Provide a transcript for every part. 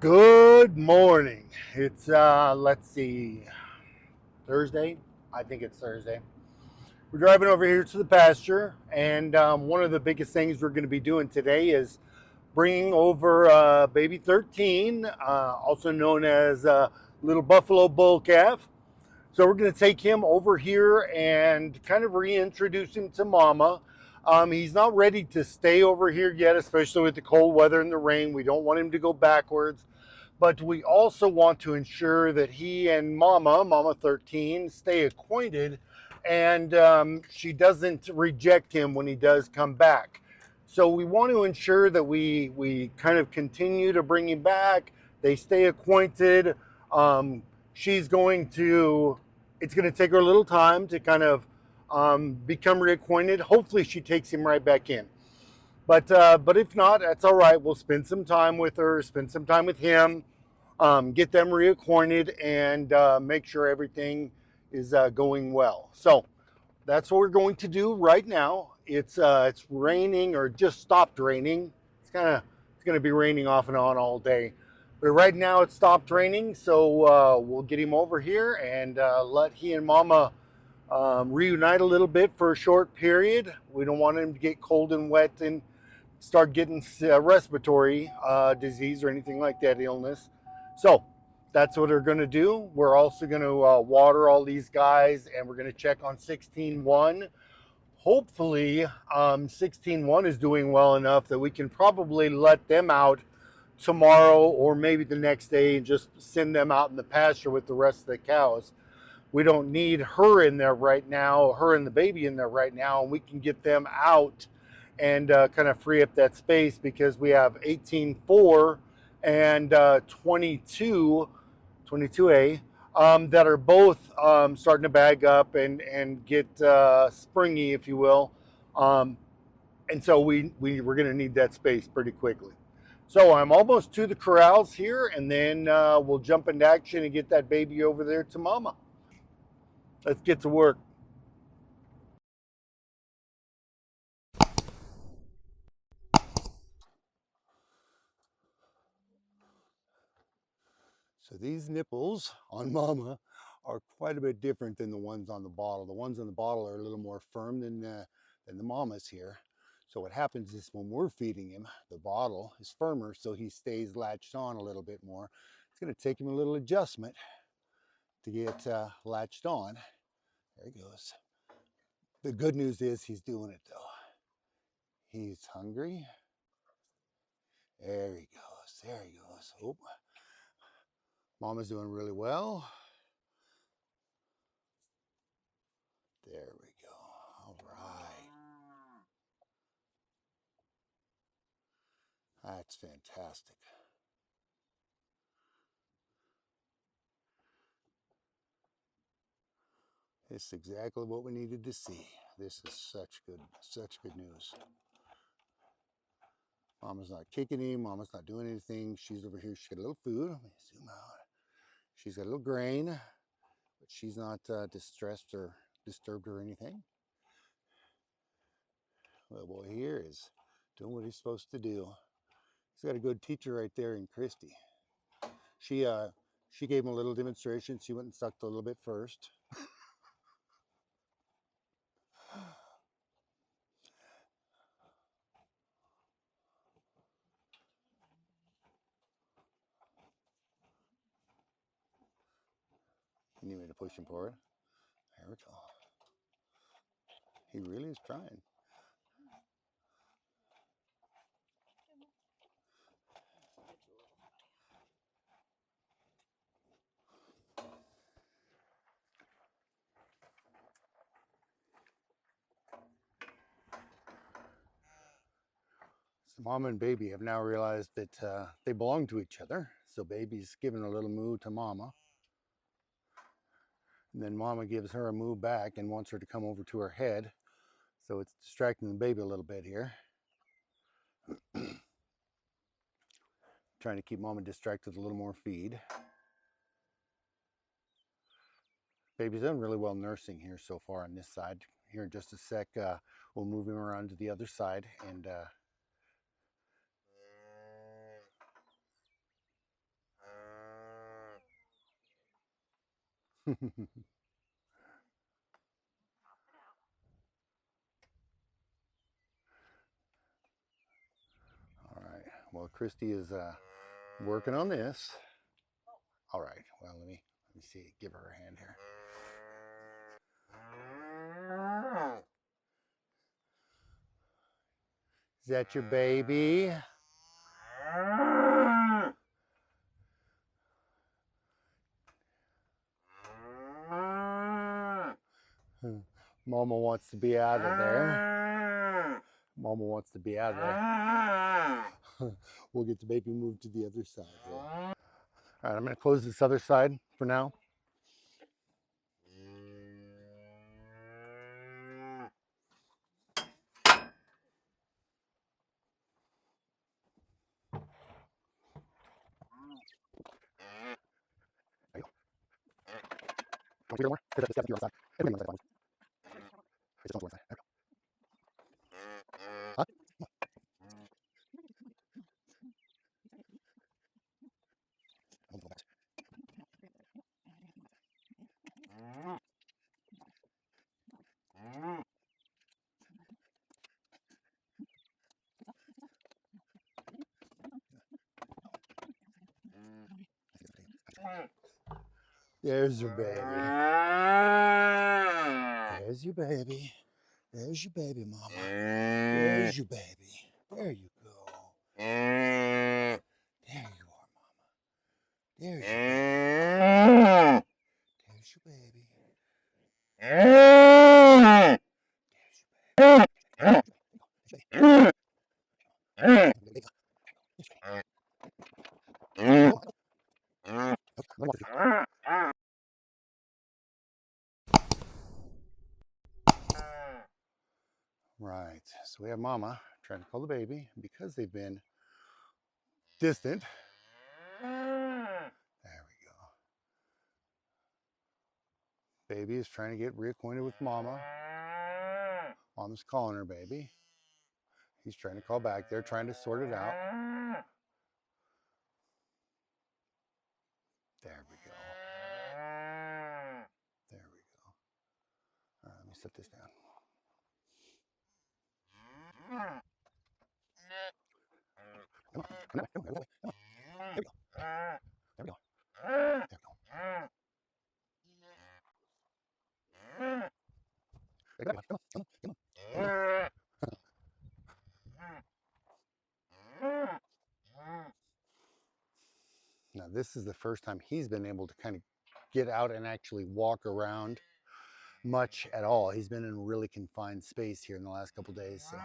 Good morning. It's let's see, Thursday. I think it's Thursday. We're driving over here to the pasture, and one of the biggest things we're going to be doing today is bringing over baby 13, also known as little buffalo bull calf. So we're going to take him over here and kind of reintroduce him to mama. He's not ready to stay over here yet, especially with the cold weather and the rain. We don't want him to go backwards, but we also want to ensure that he and mama 13, stay acquainted, and she doesn't reject him when he does come back. So we want to ensure that we kind of continue to bring him back. They stay acquainted. She's going to, it's going to take her a little time to kind of become reacquainted. Hopefully she takes him right back in. But if not, that's all right. We'll spend some time with her, spend some time with him, get them reacquainted, and make sure everything is going well. So that's what we're going to do right now. It's raining, or just stopped raining. It's going to be raining off and on all day. But right now it stopped raining, so we'll get him over here and let he and mama reunite a little bit for a short period. We don't want him to get cold and wet and start getting respiratory disease or anything like that, illness. So that's what we're going to do. We're also going to water all these guys, and we're going to check on 16-1. Hopefully 16-1 is doing well enough that we can probably let them out tomorrow or maybe the next day and just send them out in the pasture with the rest of the cows. We don't need her in there right now, her and the baby in there right now, and we can get them out and kind of free up that space, because we have 18-4 and 22A that are both starting to bag up and get springy, if you will. And so we're going to need that space pretty quickly. So I'm almost to the corrals here, and then we'll jump into action and get that baby over there to mama. Let's get to work. So these nipples on mama are quite a bit different than the ones on the bottle. The ones on the bottle are a little more firm than the mamas here. So what happens is when we're feeding him, the bottle is firmer, so he stays latched on a little bit more. It's going to take him a little adjustment to get latched on. There he goes. The good news is he's doing it though. He's hungry. There he goes. There he goes. Oh, mama's doing really well. There we go. All right. That's fantastic. This is exactly what we needed to see. This is such good news. Mama's not kicking him. Mama's not doing anything. She's over here. She's got a little food. Let me zoom out. She's got a little grain, but she's not distressed or disturbed or anything. Little boy here is doing what he's supposed to do. He's got a good teacher right there in Christy. She gave him a little demonstration. She went and sucked a little bit first. You need me to push him forward? There we go. He really is trying. So mom and baby have now realized that they belong to each other. So baby's giving a little moo to mama. And then mama gives her a moo back and wants her to come over to her head. So it's distracting the baby a little bit here. Trying to keep mama distracted with a little more feed. Baby's done really well nursing here so far on this side. Here in just a sec, we'll move him around to the other side and All right. Well, Christy is working on this. All right. Well, let me see. Give her a hand here. Is that your baby? Mama wants to be out of there. Mama wants to be out of there. We'll get the baby moved to the other side here. All right, I'm going to close this other side for now. There you go. Want to more? Sit up the other side. Everybody on the side. It's on the side. There we go. Huh? There's your baby. There's your baby. There's your baby, mama. There's your baby. There you go. There you are, mama. There's your baby. There's your baby. Right, so we have mama trying to call the baby because they've been distant. There we go. Baby is trying to get reacquainted with mama. Mama's calling her baby. He's trying to call back. They're trying to sort it out. There we go. There we go. All right, let me set this down. Come on, come on, come on, come on. There we go. There we go. There we go. Come on, come on, come on. Now this is the first time he's been able to kind of get out and actually walk around much at all. He's been in a really confined space here in the last couple days. So.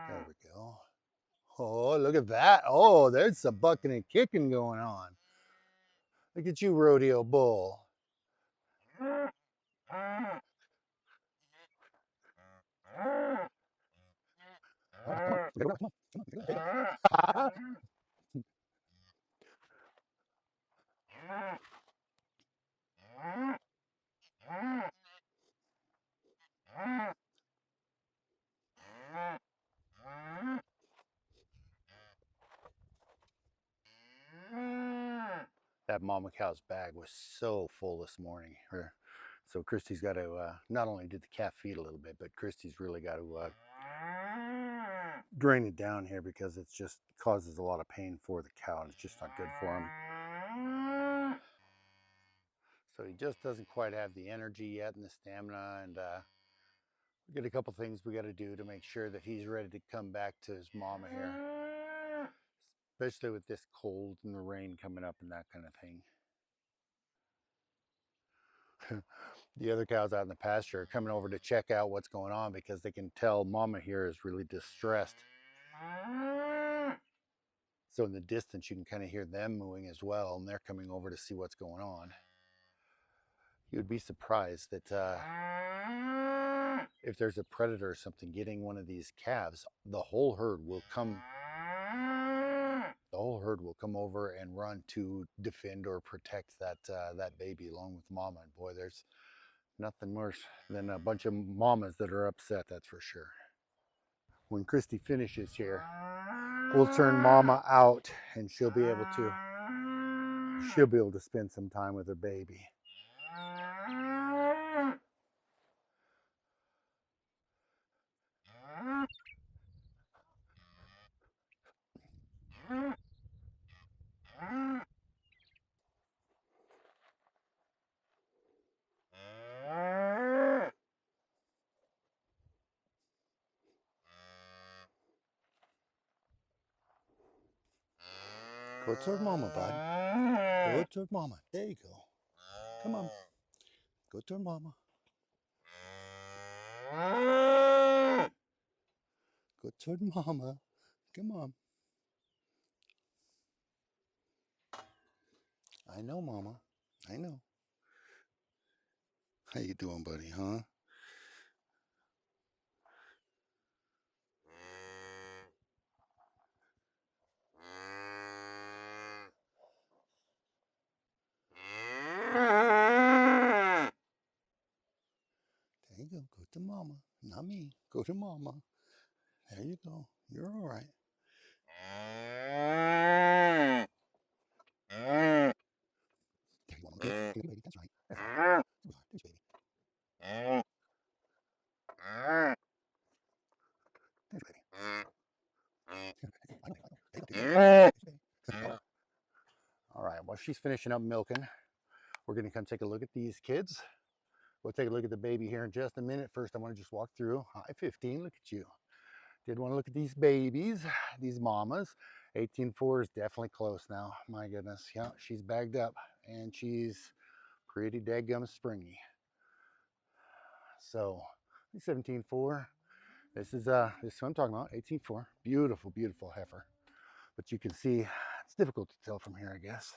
There we go. Oh, look at that. Oh, there's some bucking and kicking going on. Look at you, rodeo bull. That mama cow's bag was so full this morning. So Christy's got to not only did the calf feed a little bit, but Christy's really got to drain it down here because it's just causes a lot of pain for the cow and it's just not good for him. So he just doesn't quite have the energy yet and the stamina, and we got a couple things we got to do to make sure that he's ready to come back to his mama here, especially with this cold and the rain coming up and that kind of thing. The other cows out in the pasture are coming over to check out what's going on because they can tell mama here is really distressed. So in the distance you can kind of hear them mooing as well, and they're coming over to see what's going on. You would be surprised that if there's a predator or something getting one of these calves, the whole herd will come over and run to defend or protect that baby along with mama. And boy, there's nothing worse than a bunch of mamas that are upset, that's for sure. when Christy finishes here, we'll turn Mama out and she'll be able to spend some time with her baby. Go toward Mama, bud. Go toward Mama. There you go. Come on. Go toward Mama. Go toward Mama. Come on. I know, Mama. I know. How you doing, buddy, huh? There you go. Go to Mama. Not me. Go to Mama. There you go. You're all right. There you go. Good baby. That's right. That's right. There's baby. There's baby. All right. While she's finishing up milking, we're going to come take a look at these kids. We'll take a look at the baby here in just a minute. First, I want to just walk through. Hi, 15. Look at you. Did want to look at these babies, these mamas. 18.4 is definitely close now. My goodness. Yeah, she's bagged up and she's pretty daggum springy. So 17.4. This is what I'm talking about. 18.4. Beautiful, beautiful heifer. But you can see it's difficult to tell from here, I guess.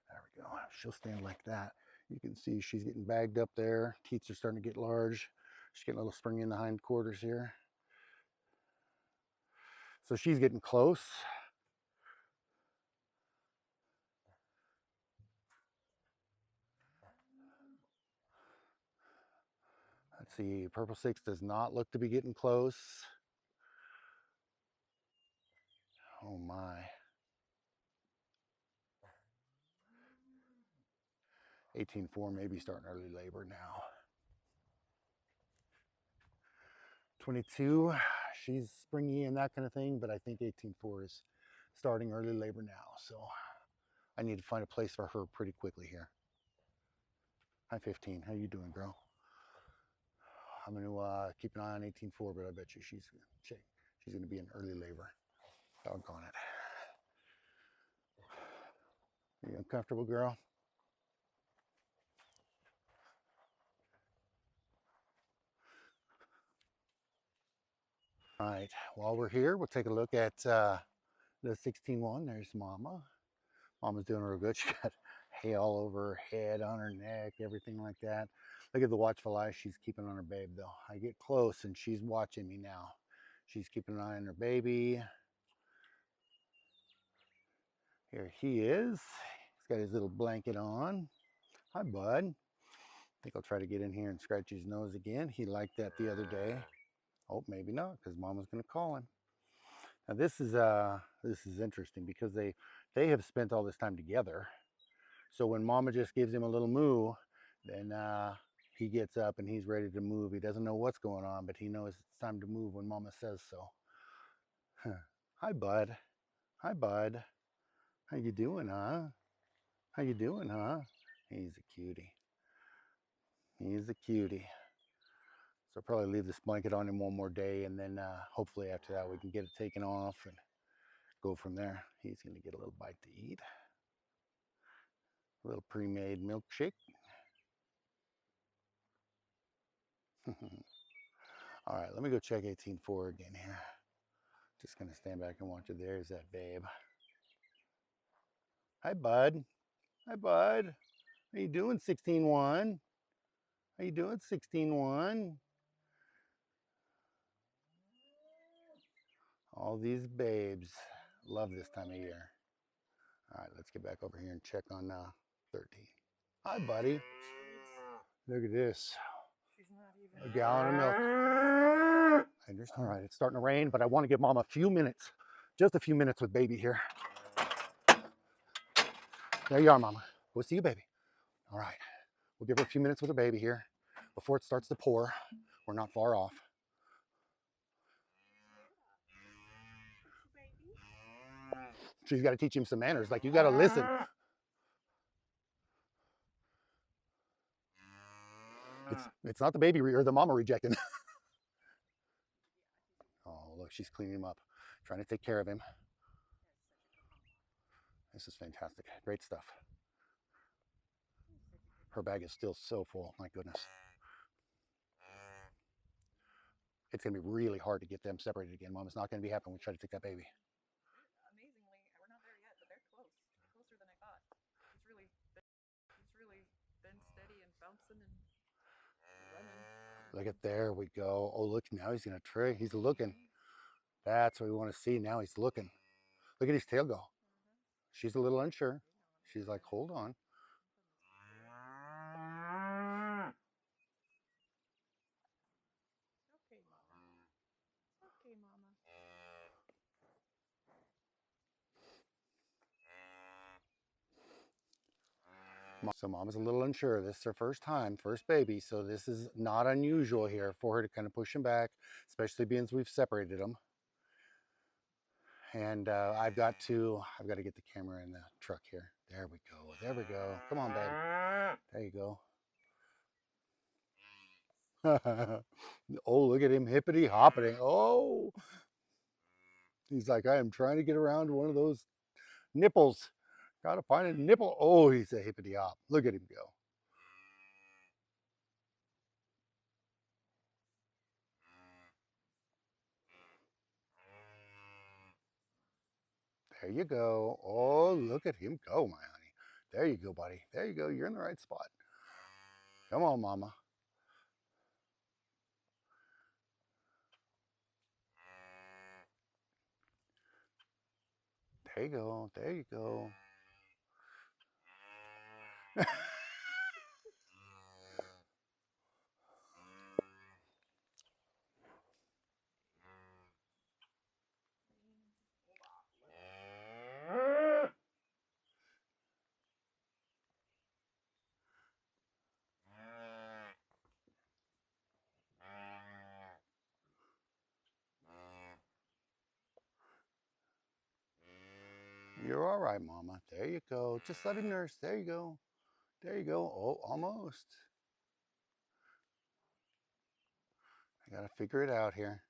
There we go. She'll stand like that. You can see she's getting bagged up there. Teats are starting to get large. She's getting a little springy in the hind quarters here. So she's getting close. Let's see, Purple 6 does not look to be getting close. Oh my. 18.4 may be starting early labor now. 22, she's springy and that kind of thing, but I think 18.4 is starting early labor now. So I need to find a place for her pretty quickly here. Hi 15, how you doing, girl? I'm going to keep an eye on 18.4, but I bet you she's going to be in early labor. Doggone it. Are you uncomfortable, girl? All right, while we're here, we'll take a look at the 16.1. There's Mama. Mama's doing real good. She got hay all over her head, on her neck, everything like that. Look at the watchful eye she's keeping on her babe, though. I get close and she's watching me now. She's keeping an eye on her baby. Here he is. He's got his little blanket on. Hi, bud. I think I'll try to get in here and scratch his nose again. He liked that the other day. Oh, maybe not, because Mama's going to call him. Now this is interesting because they have spent all this time together. So when Mama just gives him a little moo, then he gets up and he's ready to move. He doesn't know what's going on, but he knows it's time to move when Mama says so. Hi, bud. Hi, bud. How you doing, huh? How you doing, huh? He's a cutie. He's a cutie. So I'll probably leave this blanket on him one more day, and then hopefully after that we can get it taken off and go from there. He's going to get a little bite to eat. A little pre-made milkshake. All right, let me go check 18.4 again here. Just gonna stand back and watch it. There's that babe. Hi, bud. Hi, bud. How you doing, 16.1? How you doing, 16.1? All these babes love this time of year. All right, let's get back over here and check on 13. Hi, buddy. Look at this. She's not even a gallon of milk. All right, it's starting to rain, but I want to give Mom a few minutes, just a few minutes with baby here. There you are, Mama. We'll see you, baby. All right, we'll give her a few minutes with her baby here before it starts to pour. We're not far off. She's got to teach him some manners. Like, you got to listen. It's not the baby or the mama rejecting. Oh, look, she's cleaning him up, trying to take care of him. This is fantastic. Great stuff. Her bag is still so full. My goodness. It's going to be really hard to get them separated again. Mom, it's not going to be happening when we try to take that baby. Amazingly, we're not there yet, but they're close. Closer than I thought. He's really been steady and bouncing and running. Look at, there we go. Oh, look, now he's going to trig. He's looking. That's what we want to see. Now he's looking. Look at his tail go. She's a little unsure. She's like, hold on. Okay, Mama. Okay, Mama. So Mom is a little unsure. This is her first time, first baby. So this is not unusual here for her to kind of push him back, especially being as we've separated them. And I've got to get the camera in the truck here. There we go. There we go. Come on, baby. There you go. Oh, look at him hippity hopping. Oh, he's like, I am trying to get around one of those nipples. Gotta find a nipple. Oh, he's a hippity hop. Look at him go. There you go. Oh, look at him go, my honey. There you go, buddy. There you go. You're in the right spot. Come on, Mama. There you go. There you go. You're all right, Mama. There you go. Just let him nurse. There you go. There you go. Oh, almost. I gotta figure it out here.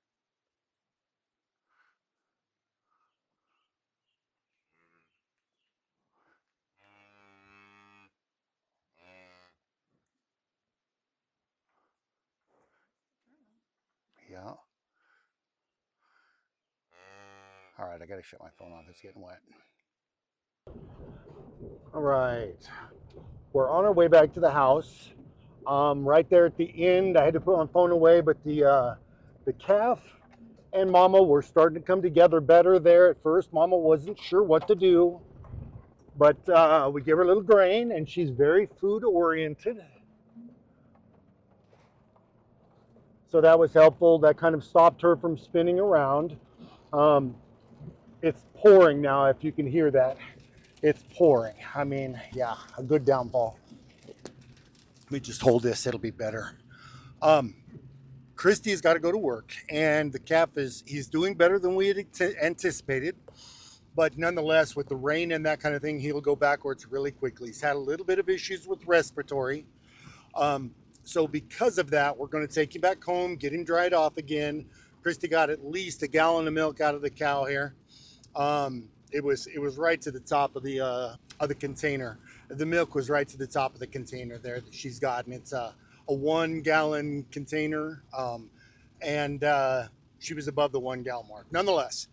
Yeah. All right, I gotta shut my phone off. It's getting wet. All right. We're on our way back to the house. Right there at the end, I had to put my phone away, but the calf and Mama were starting to come together better there. At first, Mama wasn't sure what to do, but we gave her a little grain, and she's very food oriented. So that was helpful. That kind of stopped her from spinning around. It's pouring now, if you can hear that. It's pouring. I mean, yeah, a good downfall. Let me just hold this, it'll be better. Christy's got to go to work, and the calf he's doing better than we had anticipated. But nonetheless, with the rain and that kind of thing, he'll go backwards really quickly. He's had a little bit of issues with respiratory. So because of that, we're going to take him back home, get him dried off again. Christy got at least a gallon of milk out of the cow here. It was right to the top of the container. The milk was right to the top of the container there that she's gotten. It's a 1 gallon container, and she was above the 1 gallon mark. Nonetheless,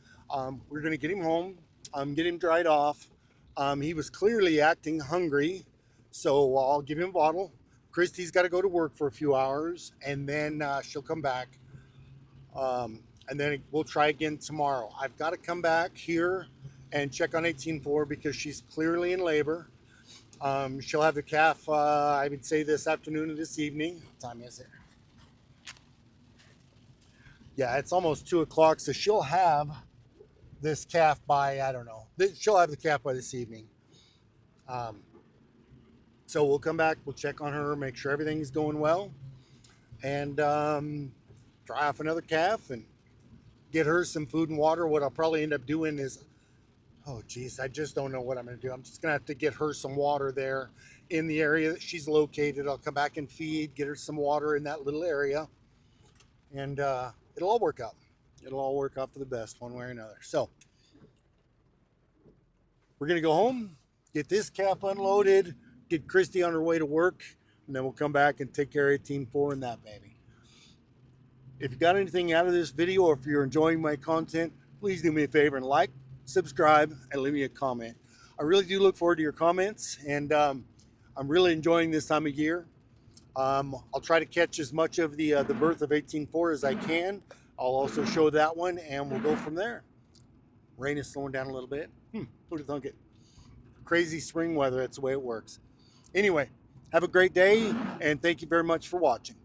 we're going to get him home, get him dried off. He was clearly acting hungry, so I'll give him a bottle. Christy's got to go to work for a few hours, and then she'll come back. And then we'll try again tomorrow. I've got to come back here and check on 18.4 because she's clearly in labor. She'll have the calf, I would say this afternoon or this evening. What time is it? Yeah, it's almost 2 o'clock, so she'll have this calf by, I don't know, she'll have the calf by this evening. So we'll come back, we'll check on her, make sure everything's going well, and dry off another calf and get her some food and water. What I'll probably end up doing is, oh geez, I just don't know what I'm going to do. I'm just going to have to get her some water there in the area that she's located. I'll come back and feed, get her some water in that little area, and it'll all work out. It'll all work out for the best one way or another. So we're going to go home, get this calf unloaded, get Christy on her way to work, and then we'll come back and take care of Team 4 and that baby. If you got anything out of this video, or if you're enjoying my content, please do me a favor and like, subscribe, and leave me a comment. I really do look forward to your comments, and I'm really enjoying this time of year. I'll try to catch as much of the birth of 18-4 as I can. I'll also show that one, and we'll go from there. Rain is slowing down a little bit. Who'd have thunk it? Crazy spring weather, that's the way it works. Anyway, have a great day, and thank you very much for watching.